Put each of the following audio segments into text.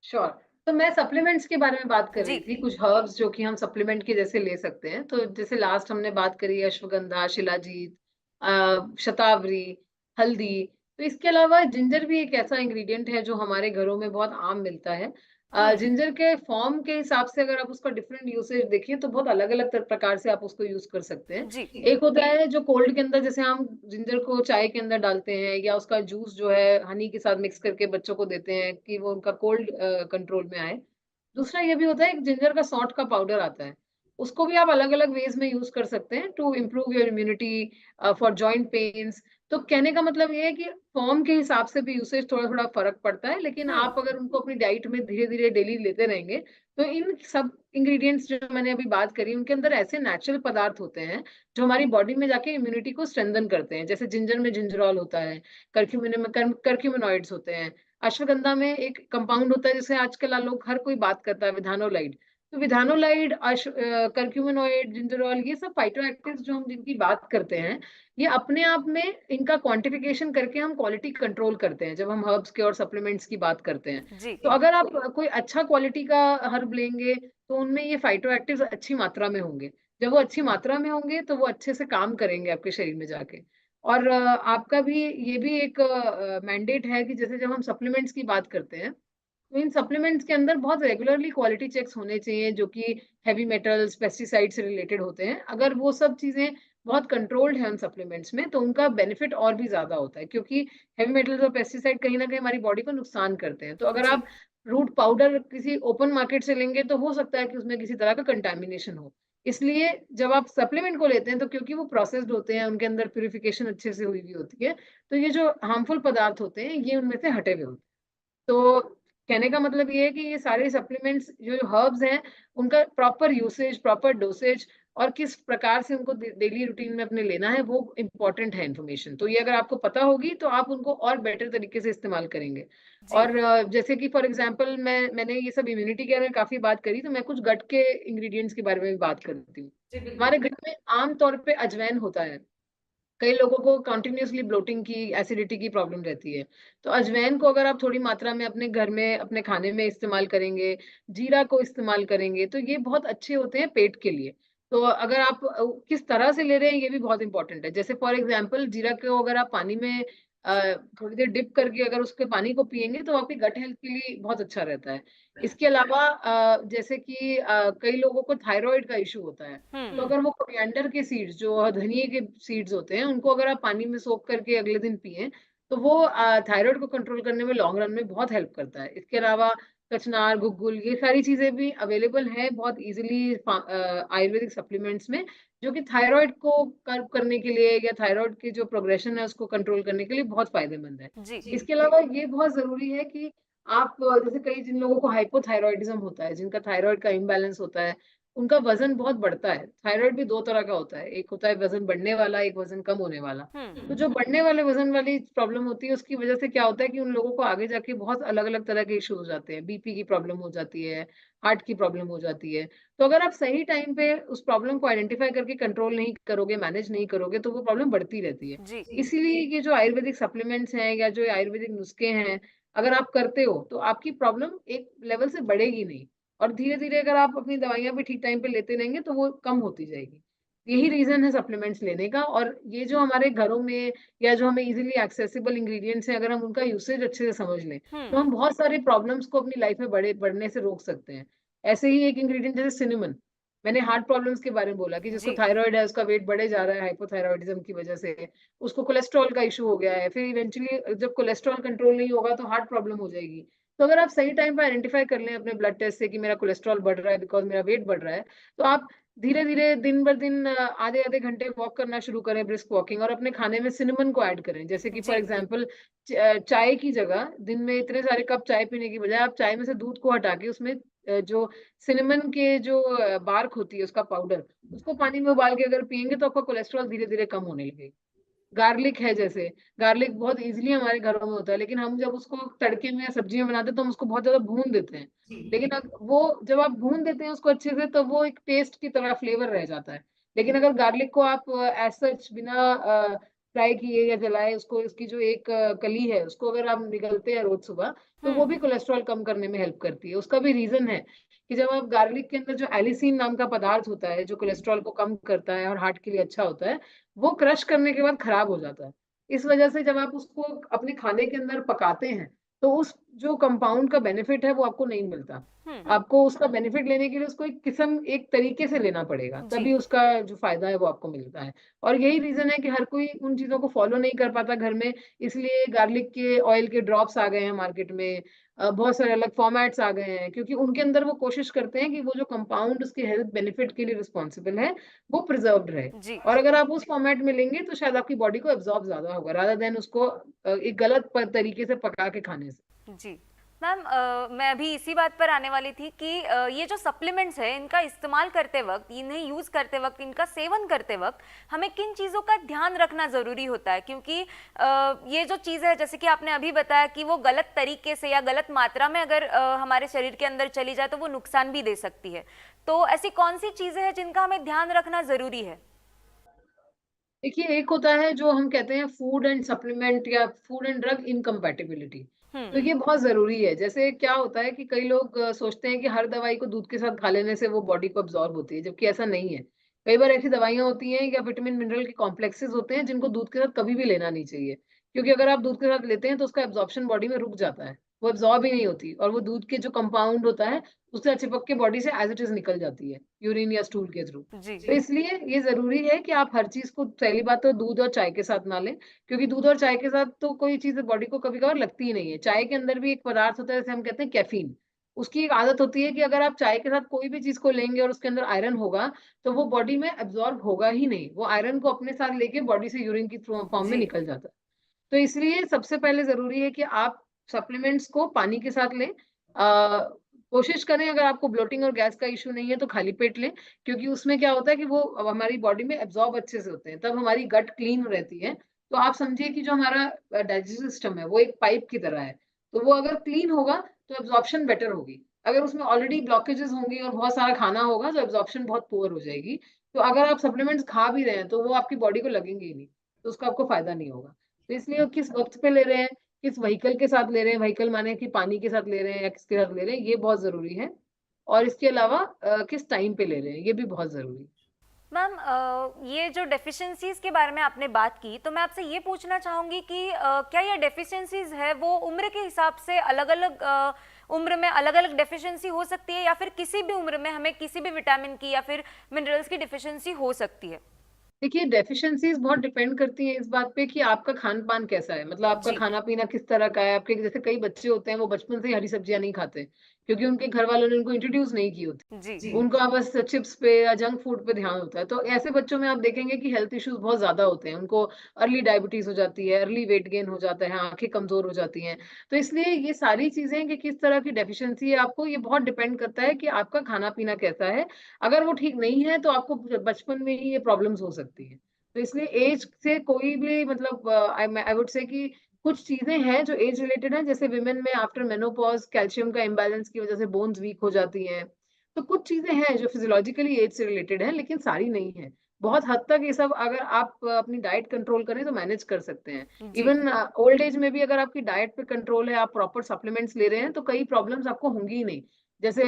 Sure. तो मैं supplements के बारे में बात कर जी। रही थी, कुछ हर्ब्स जो कि हम सप्लीमेंट के जैसे ले सकते हैं। तो जैसे लास्ट हमने बात करी अश्वगंधा, शिलाजीत, शतावरी, हल्दी। तो इसके अलावा जिंजर भी एक ऐसा इंग्रेडिएंट है जो हमारे घरों में बहुत आम मिलता है। हुँ, जिंजर के फॉर्म के हिसाब से अगर आप उसका डिफरेंट यूसेज देखिए तो बहुत अलग-अलग प्रकार से आप उसको यूज़ कर सकते हैं। जी। एक होता है जो कोल्ड के अंदर जैसे हम जिंजर को चाय के अंदर डालते हैं या उसका जूस जो है हनी के साथ मिक्स करके बच्चों को देते हैं कि वो उनका कोल्ड कंट्रोल में आए। दूसरा ये भी होता है एक जिंजर का सौंठ का पाउडर आता है। उसको भी आप अलग-अलग वेज़ में यूज़ कर सकते हैं to improve your immunity for joint pains. तो कहने का मतलब ये है कि फॉर्म के हिसाब से भी यूसेज थोड़ा-थोड़ा फ़र्क पड़ता है, लेकिन हुँ, आप अगर उनको अपनी डाइट में धीरे-धीरे डेली लेते रहेंगे, तो इन सब इंग्रीडिएंट्स जो मैंने अभी बात करी, उनके अंदर ऐसे नेचुरल पदार्थ होते हैं, जो हमारी बॉडी में जाके इम्यूनिटी को स्ट्रेंथन करते हैं। जैसे जिंजर में जिंजरोल होता है, कर्क्यूमिनोइड्स होते हैं। अश्वगंधा में एक कंपाउंड होता है जिसे आजकल लोग हर कोई बात करता है विधानोलाइड। तो विधानोलाइड, कर्क्यूमिनोइड, जिंजरोल ये सब फाइटोएक्टिव्स जो हम जिनकी बात करते हैं, ये अपने आप में इनका क्वांटिफिकेशन करके हम क्वालिटी कंट्रोल करते हैं जब हम हर्ब्स के और सप्लीमेंट्स की बात करते हैं। जी। तो अगर आप कोई अच्छा क्वालिटी का हर्ब लेंगे, तो उनमें ये फाइटोएक्टिव्स अच्छी मात्रा में होंगे। जब वो अच्छी मात्रा में होंगे, तो वो अच्छे से काम करेंगे आपके शरीर में जाके। और आपका भी ये भी एक मैंडेट है कि जैसे जब हम सप्लीमेंट्स की बात करते हैं, तो इन सप्लीमेंट्स के अंदर बहुत रेगुलरली क्वालिटी चेक्स होने चाहिए जो कि हेवी मेटल्स, पेस्टिसाइड से रिलेटेड होते हैं। अगर वो सब चीज़ें बहुत कंट्रोल्ड हैं उन सप्लीमेंट्स में, तो उनका बेनिफिट और भी ज़्यादा होता है क्योंकि हेवी मेटल्स और पेस्टिसाइड कहीं न कहीं हमारी बॉडी को नुकसान करते हैं। तो अगर जी। आप रूट पाउडर किसी ओपन मार्केट से लेंगे, तो हो सकता है कि उसमें किसी तरह का कंटामिनेशन हो। इसलिए जब आप सप्लीमेंट को लेते हैं, तो क्योंकि वो प्रोसेस्ड होते हैं, उनके अंदर प्यूरिफिकेशन अच्छे से हुई हुई होती है, तो ये जो हार्मफुल पदार्थ होते हैं, ये उनमें से हटे हुए होते हैं। तो कहने का मतलब ये है कि ये सारे सप्लीमेंट्स जो हर्ब्स हैं, उनका प्रॉपर यूसेज, प्रॉपर डोसेज और किस प्रकार से उनको डेली रूटीन में अपने लेना है, वो इम्पोर्टेंट है इन्फॉर्मेशन। तो ये अगर आपको पता होगी, तो आप उनको और बेटर तरीके से इस्तेमाल करेंगे। जी। और जैसे कि फॉर एग्जांपल मैंने ये सब इम्यूनिटी के बारे में काफ़ी बात करी, तो मैं कुछ गट के इंग्रीडिएंट्स के बारे में भी बात करती हूँ। जी, बिल्कुल। हमारे गट में आम तौर पे अजवाइन होता है। कई लोगों को कंटिन्यूअसली ब्लोटिंग की, एसिडिटी की प्रॉब्लम रहती है। तो अजवाइन को अगर आप थोड़ी मात्रा में अपने घर में, अपने खाने में इस्तेमाल करेंगे, जीरा को इस्तेमाल करेंगे, तो ये बहुत अच्छे होते हैं पेट के लिए। तो अगर आप किस तरह से ले रहे हैं, ये भी बहुत इम्पोर्टेंट है। जैसे फॉर एग्ज़ाम्पल जीरा को अगर आप पानी में थोड़ी देर डिप करके अगर उसके पानी को पिएँगे, तो आपकी गट हेल्थ के लिए बहुत अच्छा रहता है। इसके अलावा जैसे कि कई लोगों को थायरॉइड का इश्यू होता है। तो हुँ, अगर वो कोरिएंडर के सीड्स जो धनिये के सीड्स होते हैं, उनको अगर आप पानी में सोक करके अगले दिन पिएँ, तो वो थायरॉइड को कंट्रोल करने में लॉन्ग रन में बहुत हेल्प करता है। इसके अलावा कचनार, गुग्गुल ये सारी चीज़ें भी अवेलेबल हैं बहुत ईज़िली आयुर्वेदिक सप्लीमेंट्स में, जो कि थायरॉइड को कर्व करने के लिए या थायरॉइड की जो प्रोग्रेशन है, उसको कंट्रोल करने के लिए बहुत फ़ायदेमंद है। जी। इसके अलावा ये बहुत ज़रूरी है कि आप जैसे कई जिन लोगों को हाइपोथायरॉइडिज़्म होता है, जिनका थायरॉइड का इम्बैलेंस होता है, उनका वज़न बहुत बढ़ता है। थायरॉइड भी 2 तरह का होता है, एक होता है वज़न बढ़ने वाला, एक वज़न कम होने वाला। हुँ, तो जो बढ़ने वाले वज़न वाली प्रॉब्लम होती है, उसकी वज़ह से क्या होता है कि उन लोगों को आगे जाके बहुत अलग-अलग तरह के इश्यूज़ हो जाते हैं। बीपी की प्रॉब्लम हो जाती है, हार्ट की प्रॉब्लम हो जाती है। तो अगर आप सही टाइम पे उस प्रॉब्लम को आइडेंटिफ़ाई करके कंट्रोल नहीं करोगे, मैनेज नहीं करोगे, तो वो प्रॉब्लम बढ़ती रहती है। जी। इसीलिए ये जो आयुर्वेदिक सप्लीमेंट्स हैं या जो आयुर्वेदिक नुस्खे हैं, अगर आप करते हो, तो आपकी प्रॉब्लम एक लेवल से बढ़ेगी नहीं। और धीरे-धीरे अगर आप अपनी दवाइयाँ भी ठीक टाइम पे लेते रहेंगे, तो वो कम होती जाएगी। यही रीज़न है सप्लीमेंट्स लेने का और ये जो हमारे घरों में या जो हमें ईज़िली एक्सेसिबल इंग्रीडिएंट्स हैं, अगर हम उनका यूसेज अच्छे से समझ लें, तो हुँ, हम बहुत सारे प्रॉब्लम्स को अपनी लाइफ़ में बढ़ने से रोक सकते हैं। ऐसे ही एक इंग्रीडिएंट जैसे सिनेमन, मैंने हार्ट प्रॉब्लम्स के बारे में बोला कि जिसको जी। थायरॉइड है, उसका वेट बढ़े जा रहा है हाइपोथायरॉइडिज़्म की वजह से, उसको कोलेस्ट्रॉल का इश्यू हो गया है, फिर इवेंचुअली जब कोलेस्ट्रॉल कंट्रोल नहीं होगा, तो हार्ट प्रॉब्लम हो जाएगी। तो अगर आप सही टाइम पे आइडेंटिफाई कर लें अपने ब्लड टेस्ट से कि मेरा कोलेस्ट्रॉल बढ़ रहा है बिकॉज़ मेरा वेट बढ़ रहा है, तो आप धीरे-धीरे दिन-ब-दिन आधे-आधे घंटे वॉक करना शुरू करें, ब्रिस्क वॉकिंग और अपने खाने में सिनेमन को ऐड करें। जैसे कि फॉर जी। एग्ज़ाम्पल चाय की जगह दिन में इतने सारे कप चाय पीने की बजाय आप चाय में से दूध को हटा के उसमें जो सिनेमन के जो बार्क होती है उसका पाउडर, उसको पानी में उबाल के अगर पिएँगे तो आपका कोलेस्ट्रॉल धीरे-धीरे कम होने लगेगा। गार्लिक है जैसे, गार्लिक बहुत ईज़िली हमारे घरों में होता है, लेकिन हम जब उसको तड़के में या सब्ज़ी में बनाते हैं, तो हम उसको बहुत ज़्यादा भून देते हैं। लेकिन वो जब आप भून देते हैं उसको अच्छे से, तो वो एक पेस्ट की तरह फ्लेवर रह जाता है। लेकिन अगर गार्लिक को आप एज़ सच बिना फ्राई किए या जलाए, उसको इसकी जो एक कली है उसको अगर आप निगलते हैं रोज सुबह, तो वो भी कोलेस्ट्रॉल कम करने में हेल्प करती है। उसका भी रीजन है कि जब आप गार्लिक के अंदर जो एलिसिन नाम का पदार्थ होता है जो कोलेस्ट्रॉल को कम करता है और हार्ट के लिए अच्छा होता है, वो क्रश करने के बाद खराब हो जाता है। इस वजह से जब आप उसको अपने खाने के अंदर पकाते हैं, तो उस जो कंपाउंड का बेनिफिट है वो आपको नहीं मिलता। आपको उसका बेनिफिट लेने के लिए उसको एक किस्म एक तरीके से लेना पड़ेगा, जी। तभी उसका जो फायदा है वो आपको मिलता है। और यही रीजन है कि हर कोई उन चीजों को फॉलो नहीं कर पाता घर में, इसलिए गार्लिक के ऑयल के ड्रॉप्स आ गए हैं मार्केट में। बहुत सारे अलग फॉर्मेट्स आ गए हैं, क्योंकि उनके अंदर वो कोशिश करते हैं कि वो जो कंपाउंड उसके हेल्थ बेनिफिट के लिए रिस्पॉन्सिबल है वो प्रिजर्व्ड रहे। जी। और अगर आप उस फॉर्मेट में लेंगे तो शायद आपकी बॉडी को एब्जॉर्ब ज्यादा होगा, रादर देन उसको एक गलत तरीके से पका के खाने से। जी मैम, मैं अभी इसी बात पर आने वाली थी कि ये जो सप्लीमेंट्स है इनका इस्तेमाल करते वक्त, इन्हें यूज़ करते वक्त, इनका सेवन करते वक्त हमें किन चीज़ों का ध्यान रखना ज़रूरी होता है? क्योंकि ये जो चीज़ है, जैसे कि आपने अभी बताया कि वो गलत तरीके से या गलत मात्रा में अगर हमारे शरीर के अंदर चली जाए तो वो नुकसान भी दे सकती है। तो ऐसी कौन सी चीज़ें हैं जिनका हमें ध्यान रखना ज़रूरी है? देखिए, एक होता है जो हम कहते हैं फूड एंड सप्लीमेंट या फूड एंड ड्रग इनकम्पैटिबिलिटी। तो ये बहुत जरूरी है। जैसे क्या होता है कि कई लोग सोचते हैं कि हर दवाई को दूध के साथ खा लेने से वो बॉडी को अब्जॉर्ब होती है, जबकि ऐसा नहीं है। कई बार ऐसी दवाइयां होती हैं या विटामिन मिनरल के कॉम्प्लेक्सेस होते हैं जिनको दूध के साथ कभी भी लेना नहीं चाहिए, क्योंकि अगर आप दूध के साथ लेते हैं तो उसका एब्जॉर्प्शन बॉडी में रुक जाता है, वो एब्जॉर्ब ही नहीं होती, और वो दूध के जो कंपाउंड होता है उससे चिपक के बॉडी से एज इट इज निकल जाती है यूरिन या स्टूल के थ्रू। जी। तो इसलिए ये जरूरी है कि आप हर चीज को, पहली बात तो दूध और चाय के साथ ना लें, क्योंकि दूध और चाय के साथ तो कोई चीज बॉडी को कभी कभार लगती ही नहीं है। चाय के अंदर भी एक पदार्थ होता है जैसे हम कहते हैं कैफीन। उसकी एक आदत होती है कि अगर आप चाय के साथ कोई भी चीज को लेंगे और उसके अंदर आयरन होगा, तो वो बॉडी में एब्जॉर्ब होगा ही नहीं, वो आयरन को अपने साथ लेके बॉडी से यूरिन की फॉर्म में जी। निकल जाता है। तो इसलिए सबसे पहले जरूरी है कि आप सप्लीमेंट्स को पानी के साथ लें। कोशिश करें, अगर आपको ब्लोटिंग और गैस का इश्यू नहीं है तो खाली पेट लें, क्योंकि उसमें क्या होता है कि वो हमारी बॉडी में एब्जॉर्ब अच्छे से होते हैं, तब हमारी गट क्लीन रहती है। तो आप समझिए कि जो हमारा डाइजेस्टिव सिस्टम है वो एक पाइप की तरह है, तो वो अगर क्लीन होगा तो एब्जॉर्प्शन बेटर होगी। अगर उसमें ऑलरेडी ब्लॉकेजेस होंगी और बहुत सारा खाना होगा तो एब्जॉर्प्शन बहुत पुअर हो जाएगी। तो अगर आप सप्लीमेंट्स खा भी रहे हैं तो वो आपकी बॉडी को लगेंगे ही नहीं, तो उसका आपको फायदा नहीं होगा। तो इसलिए वो किस वक्त पे ले रहे हैं, किस व्हीकल के साथ ले रहे हैं, व्हीकल माने कि पानी के साथ ले रहे हैं या किसके साथ ले रहे हैं, ये बहुत जरूरी है। और इसके अलावा किस टाइम पे ले रहे हैं, ये भी बहुत जरूरी है। मैम, ये जो डेफिशिएंसीज के बारे में आपने बात की, तो मैं आपसे ये पूछना चाहूँगी कि क्या ये डेफिशिएंसीज है वो उम्र के हिसाब से अलग अलग उम्र में अलग अलग डेफिशिएंसी हो सकती है, या फिर किसी भी उम्र में हमें किसी भी विटामिन की या फिर मिनरल्स की डेफिशिएंसी हो सकती है? देखिए, डेफिशिएंसीज बहुत डिपेंड करती हैं इस बात पे कि आपका खान पान कैसा है, मतलब आपका जी। खाना पीना किस तरह का है। आपके जैसे कई बच्चे होते हैं वो बचपन से ही हरी सब्जियां नहीं खाते, क्योंकि उनके घर वालों ने उनको इंट्रोड्यूस नहीं की होती। जी। उनका बस चिप्स पे या जंक फूड पे ध्यान होता है, तो ऐसे बच्चों में आप देखेंगे कि हेल्थ इश्यूज बहुत ज्यादा होते हैं उनको। अर्ली डायबिटीज हो जाती है, अर्ली वेट गेन हो जाता है, आंखें कमजोर हो जाती हैं। तो इसलिए ये सारी चीजें कि किस तरह की डेफिशिएंसी है आपको, ये बहुत डिपेंड करता है कि आपका खाना पीना कैसा है। अगर वो ठीक नहीं है तो आपको बचपन में ही ये प्रॉब्लम्स हो सकती है। तो इसलिए एज से कोई भी मतलब आई वुड से कि कुछ चीजें हैं जो एज रिलेटेड हैं, जैसे विमेन में आफ्टर मेनोपॉज कैल्शियम का इम्बैलेंस की वजह से बोन्स वीक हो जाती हैं। तो कुछ चीजें हैं जो फिजियोलॉजिकली एज से रिलेटेड हैं, लेकिन सारी नहीं है। बहुत हद तक ये सब अगर आप अपनी डाइट कंट्रोल करें तो मैनेज कर सकते हैं। जी। इवन ओल्ड एज में भी अगर आपकी डाइट पे कंट्रोल है, आप प्रॉपर सप्लीमेंट्स ले रहे हैं, तो कई प्रॉब्लम्स आपको होंगी ही नहीं। जैसे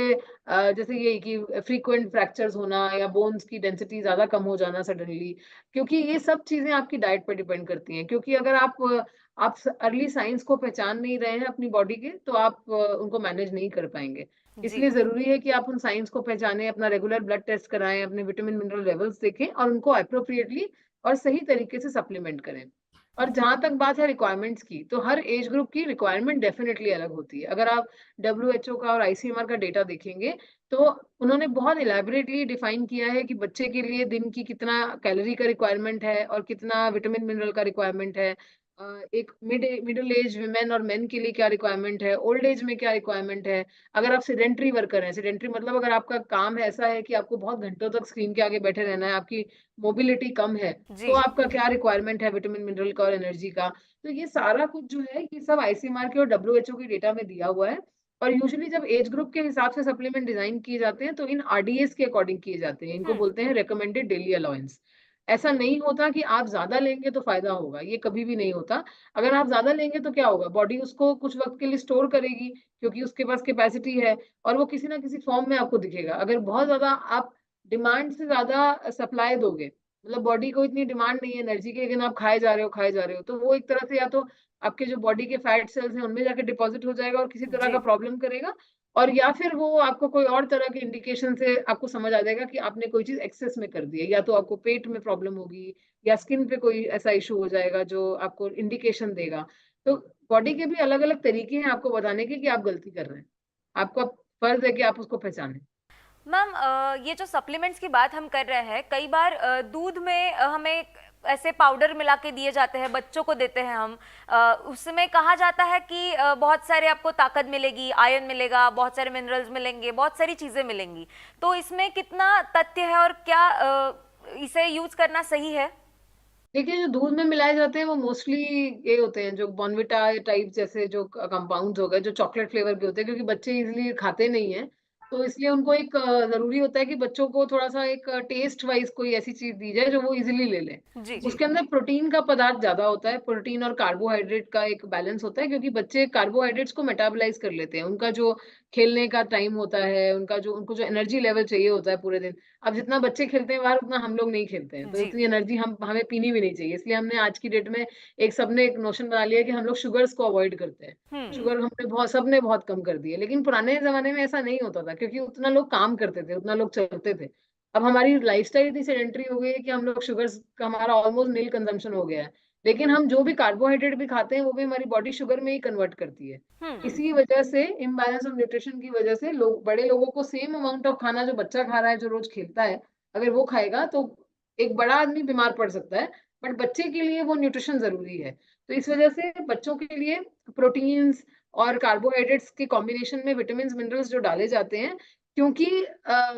जैसे ये कि फ्रीक्वेंट फ्रैक्चर्स होना या बोन्स की डेंसिटी ज्यादा कम हो जाना सडनली, क्योंकि ये सब चीजें आपकी डाइट पर डिपेंड करती हैं। क्योंकि अगर आप अर्ली साइंस को पहचान नहीं रहे हैं अपनी बॉडी के, तो आप उनको मैनेज नहीं कर पाएंगे। जी। इसलिए जरूरी है कि आप उन साइंस को पहचानें, अपना रेगुलर ब्लड टेस्ट कराएं, अपने विटामिन मिनरल लेवल्स देखें और उनको अप्रोप्रिएटली और सही तरीके से सप्लीमेंट करें। और जहां तक बात है रिक्वायरमेंट्स की, तो हर एज ग्रुप की रिक्वायरमेंट डेफिनेटली अलग होती है। अगर आप WHO का और ICMR का डेटा देखेंगे, तो उन्होंने बहुत इलेबोरेटली डिफाइन किया है कि बच्चे के लिए दिन की कितना कैलोरी का रिक्वायरमेंट है और कितना विटामिन मिनरल का रिक्वायरमेंट है। एक मिडिल एज वुमेन और मेन के लिए क्या रिक्वायरमेंट है, ओल्ड एज में क्या रिक्वायरमेंट है। अगर आप सेडेंट्री वर्कर हैं, सेडेंट्री मतलब अगर आपका काम ऐसा है कि आपको बहुत घंटों तक स्क्रीन के आगे बैठे रहना है, आपकी मोबिलिटी कम है, तो जी। आपका क्या रिक्वायरमेंट है विटामिन मिनरल का और एनर्जी का। तो ये सारा कुछ जो है ये सब ICMR के और WHO के डेटा में दिया हुआ है। और यूजुअली जब एज ग्रुप के हिसाब से सप्लीमेंट डिजाइन किए जाते हैं तो इन RDAs के अकॉर्डिंग किए जाते हैं, इनको बोलते हैं रिकमेंडेड डेली अलाउंस। ऐसा नहीं होता कि आप ज्यादा लेंगे तो फायदा होगा, ये कभी भी नहीं होता। अगर आप ज्यादा लेंगे तो क्या होगा, बॉडी उसको कुछ वक्त के लिए स्टोर करेगी, क्योंकि उसके पास कैपेसिटी है, और वो किसी ना किसी फॉर्म में आपको दिखेगा। अगर बहुत ज्यादा आप डिमांड से ज्यादा सप्लाई दोगे, मतलब बॉडी को इतनी डिमांड नहीं है एनर्जी की, लेकिन आप खाए जा रहे हो, तो वो एक तरह से या तो आपके जो बॉडी के फैट सेल्स हैं उनमें जाके डिपॉजिट हो जाएगा और किसी तरह जी। का प्रॉब्लम करेगा, और या फिर वो आपको कोई और तरह के इंडिकेशन से आपको समझ आ जाएगा कि आपने कोई चीज एक्सेस में कर दी है, या तो आपको पेट में प्रॉब्लम होगी, या स्किन पे कोई ऐसा इशू हो जाएगा जो आपको इंडिकेशन देगा। तो बॉडी के भी अलग अलग तरीके हैं आपको बताने के कि आप गलती कर रहे हैं, आपका फर्ज है कि आप उसको पहचानें। मैम, ये जो सप्लीमेंट्स की बात हम कर रहे हैं, कई बार दूध में हमें ऐसे पाउडर मिला के दिए जाते हैं, बच्चों को देते हैं हम। उसमें कहा जाता है कि बहुत सारे आपको ताकत मिलेगी, आयरन मिलेगा, बहुत सारे मिनरल्स मिलेंगे, बहुत सारी चीज़ें मिलेंगी। तो इसमें कितना तथ्य है और क्या इसे यूज करना सही है? देखिए, जो दूध में मिलाए जाते हैं वो मोस्टली ये होते हैं, जो बॉर्नविटा टाइप जैसे जो कंपाउंड्स हो गए, जो चॉकलेट फ्लेवर के होते हैं, क्योंकि बच्चे इजीली खाते नहीं है, तो इसलिए उनको एक जरूरी होता है कि बच्चों को थोड़ा सा एक टेस्ट वाइज कोई ऐसी चीज दी जाए जो वो इजीली ले लें। जी जी। उसके अंदर प्रोटीन का पदार्थ ज्यादा होता है, प्रोटीन और कार्बोहाइड्रेट का एक बैलेंस होता है, क्योंकि बच्चे कार्बोहाइड्रेट्स को मेटाबोलाइज कर लेते हैं। उनका जो खेलने का टाइम होता है, उनको जो एनर्जी लेवल चाहिए होता है पूरे दिन, अब जितना बच्चे खेलते हैं बाहर उतना हम लोग नहीं खेलते हैं, तो जी। इतनी एनर्जी हमें पीनी भी नहीं चाहिए। इसलिए हमने आज की डेट में एक सबने एक नोशन बना लिया कि हम लोग शुगर्स को अवॉइड करते हैं। शुगर हमने बहुत सबने बहुत कम कर दी है, लेकिन पुराने जमाने में ऐसा नहीं होता था, क्योंकि उतना लोग काम करते थे, उतना लोग चलते थे। अब हमारी लाइफस्टाइल इतनी सेडेंटरी हो गई है कि हम लोग शुगर्स का हमारा ऑलमोस्ट नील कंजम्पशन हो गया है, लेकिन हम जो भी कार्बोहाइड्रेट भी खाते हैं वो भी हमारी बॉडी शुगर में ही कन्वर्ट करती है। इसी वजह से इम्बैलेंस ऑफ न्यूट्रिशन की वजह से लोग, बड़े लोगों को सेम अमाउंट ऑफ खाना जो बच्चा खा रहा है जो रोज खेलता है, अगर वो खाएगा तो एक बड़ा आदमी बीमार पड़ सकता है, बट बच्चे के लिए वो न्यूट्रिशन जरूरी है। तो इस वजह से बच्चों के लिए प्रोटीन्स और कार्बोहाइड्रेट्स के कॉम्बिनेशन में विटामिन मिनरल्स जो डाले जाते हैं, क्योंकि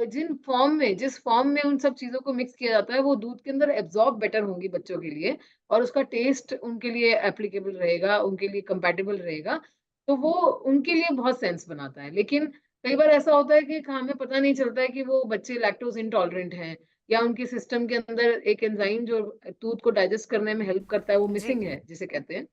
जिस फॉर्म में उन सब चीजों को मिक्स किया जाता है वो दूध के अंदर एब्जॉर्ब बेटर होंगी बच्चों के लिए, और उसका टेस्ट उनके लिए एप्लीकेबल रहेगा, उनके लिए कंपैटिबल रहेगा, तो वो उनके लिए बहुत सेंस बनाता है। लेकिन कई बार ऐसा होता है कि हमें पता नहीं चलता है कि वो बच्चे लैक्टोज इंटॉलरेंट हैं, या उनके सिस्टम के अंदर एक एंजाइम जो दूध को डाइजेस्ट करने में हेल्प करता है वो जी। मिसिंग है, जिसे कहते हैं।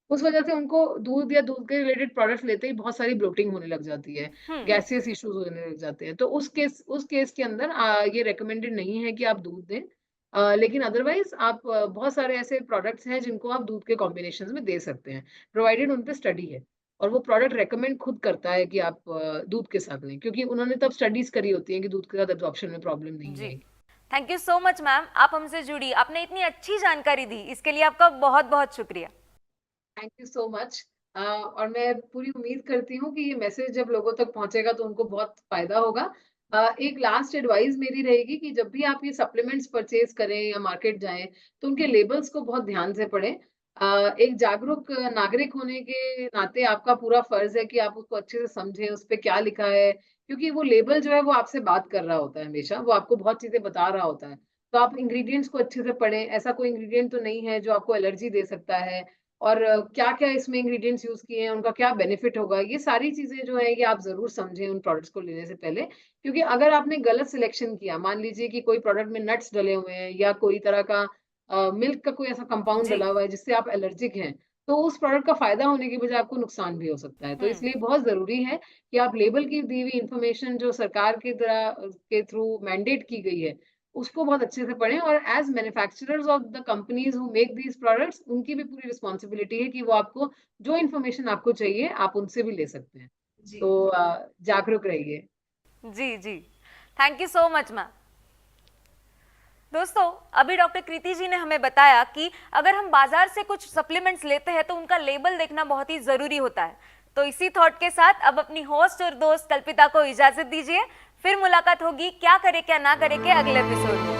उस वजह से उनको दूध या दूध के रिलेटेड प्रोडक्ट्स लेते ही बहुत सारी ब्लोटिंग होने लग जाती है, गैसियस इश्यूज होने लग जाते हैं। तो उस केस के अंदर ये रेकमेंडेड नहीं है कि आप दूध दें। लेकिन अदरवाइज आप बहुत सारे ऐसे प्रोडक्ट्स हैं जिनको आप दूध के कॉम्बिनेशन में दे सकते हैं, प्रोवाइडेड उन पे स्टडी है, और वो प्रोडक्ट रेकमेंड खुद करता है कि आप दूध के साथ लें, क्योंकि उन्होंने तब स्टडीज करी होती हैं कि दूध के साथ एब्जॉर्प्शन में प्रॉब्लम नहीं जी। आएगी। Thank you so much ma'am, आप हमसे जुड़ी, आपने इतनी अच्छी जानकारी दी, इसके लिए आपका बहुत बहुत शुक्रिया। Thank you so much. और मैं पूरी उम्मीद करती हूँ कि ये मैसेज जब लोगों तक पहुंचेगा तो उनको बहुत फायदा होगा। एक लास्ट एडवाइस मेरी रहेगी कि जब भी आप ये सप्लीमेंट्स परचेज करें या मार्केट जाएं, तो उनके लेबल्स को बहुत ध्यान से पढ़ें। एक जागरूक नागरिक होने के नाते आपका पूरा फर्ज है कि आप उसको अच्छे से समझें, उस पे क्या लिखा है, क्योंकि वो लेबल जो है वो आपसे बात कर रहा होता है, हमेशा वो आपको बहुत चीजें बता रहा होता है। तो आप इंग्रेडिएंट्स को अच्छे से पढ़ें, ऐसा कोई इंग्रेडिएंट तो नहीं है जो आपको एलर्जी दे सकता है, और क्या-क्या इसमें इंग्रेडिएंट्स यूज़ किए हैं, उनका क्या बेनिफिट होगा, ये सारी चीज़ें जो है ये आप ज़रूर समझें उन प्रोडक्ट्स को लेने से पहले। क्योंकि अगर आपने गलत सिलेक्शन किया, मान लीजिए कि कोई प्रोडक्ट में नट्स डले हुए हैं या कोई तरह का मिल्क का कोई ऐसा कंपाउंड जी। डला हुआ है जिससे आप एलर्जिक हैं, तो उस प्रोडक्ट का फ़ायदा होने की बजाय आपको नुकसान भी हो सकता है। तो इसलिए बहुत ज़रूरी है कि आप लेबल की दी हुई इन्फॉर्मेशन जो सरकार के थ्रू मैंडेट की गई है, उसको बहुत अच्छे से पढ़ें, और as manufacturers of the companies who make these products, उनकी भी पूरी रिस्पॉन्सिबिलिटी है कि वो आपको जो इन्फॉर्मेशन आपको चाहिए आप उनसे भी ले सकते हैं। तो जागरूक रहिए। जी जी। Thank you so much ma'am. दोस्तों, अभी डॉक्टर कृति जी ने हमें बताया कि अगर हम बाजार से कुछ सप्लीमेंट्स लेते हैं तो उनका लेबल देखना बहुत ही जरूरी होता है। तो इसी थॉट के साथ अब अपनी होस्ट और दोस्त कल्पिता को इजाजत दीजिए, फिर मुलाकात होगी क्या करे क्या ना करे के अगले एपिसोड में।